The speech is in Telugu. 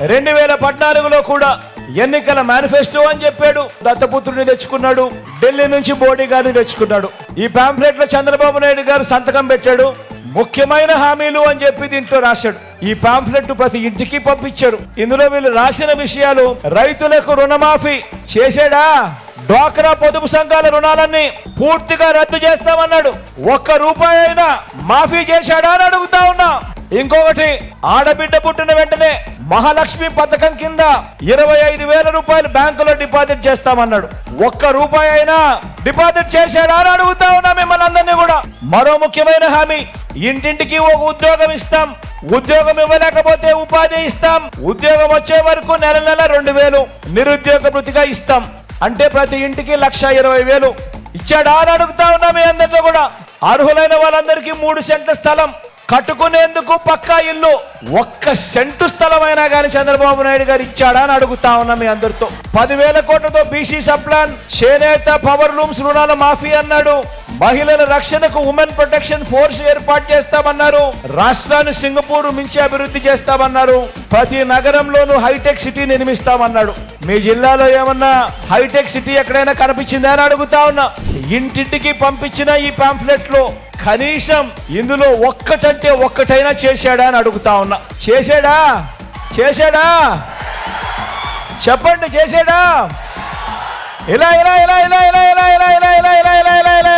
2014లో కూడా ఎన్నికల మేనిఫెస్టో అని చెప్పాడు. దత్తపుత్రుడిని తెచ్చుకున్నాడు, ఢిల్లీ నుంచి మోడీ గారిని తెచ్చుకున్నాడు. ఈ పాంఫ్లెట్ లో చంద్రబాబు నాయుడు గారు సంతకం పెట్టాడు. ముఖ్యమైన హామీలు అని చెప్పి దీంట్లో రాశాడు. ఈ పాంఫ్లెట్ ప్రతి ఇంటికి పంపించారు. ఇందులో వీళ్ళు రాసిన విషయాలు: రైతులకు రుణమాఫీ చేశాడా? డ్వాక్రా పొదుపు సంఘాల రుణాలన్నీ పూర్తిగా రద్దు చేస్తామన్నాడు. ఒక్క రూపాయి అయినా మాఫీ చేశాడా అని అడుగుతా ఉన్నా. ఇంకొకటి, ఆడబిడ్డ పుట్టిన వెంటనే మహాలక్ష్మి పథకం కింద 25,000 రూపాయలు బ్యాంకులో డిపాజిట్ చేస్తామన్నాడు. ఒక్క రూపాయి అయినా డిపాజిట్ చేశాడా అని అడుగుతా ఉన్నా మిమ్మల్ని అందరినీ కూడా. మరో ముఖ్యమైన హామీ: ఇంటింటికి ఒక ఉద్యోగం ఇస్తాం. ఉద్యోగం ఇవ్వలేకపోతే ఉపాధి ఇస్తాం. ఉద్యోగం వచ్చే వరకు నెల 2,000 నిరుద్యోగ భృతిగా ఇస్తాం. అంటే ప్రతి ఇంటికి 1,20,000 ఇచ్చాడా అని అడుగుతా ఉన్నా మీ అందరితో కూడా. అర్హులైన వాళ్ళందరికీ 3 సెంట్ల స్థలం కట్టుకునేందుకు పక్కా ఇల్లు. 1 సెంటు స్థలమైనా కానీ చంద్రబాబు నాయుడు గారు ఇచ్చాడా అని అడుగుతా ఉన్నా మీ అందరితో. 10,000 కోట్లతో బీసీ సప్లాన్, చేనేత, పవర్ లూమ్స్ రుణాల మాఫీ అన్నాడు. మహిళల రక్షణకు ఉమెన్ ప్రొటెక్షన్ ఫోర్స్ ఏర్పాటు చేస్తామన్నారు. రాష్ట్రాన్ని సింగపూర్ మించి అభివృద్ధి చేస్తామన్నారు. ప్రతి నగరంలోనూ హైటెక్ సిటీ నిర్మిస్తామన్నాడు. మీ జిల్లాలో ఏమన్నా హైటెక్ సిటీ ఎక్కడైనా కనిపించిందా అని అడుగుతా ఉన్నా. ఇంటింటికి పంపించిన ఈ పాంఫ్లెట్ లో కనీసం ఇందులో ఒక్కటంటే ఒక్కటైనా చేశాడా అని అడుగుతా ఉన్నా. చేశాడా? చేశాడా? చెప్పండి, చేశాడా? ఇలా ఇలా ఇలా ఇలా ఇలా ఇలా ఇలా ఇలా ఇలా ఇలా ఇలా ఇలా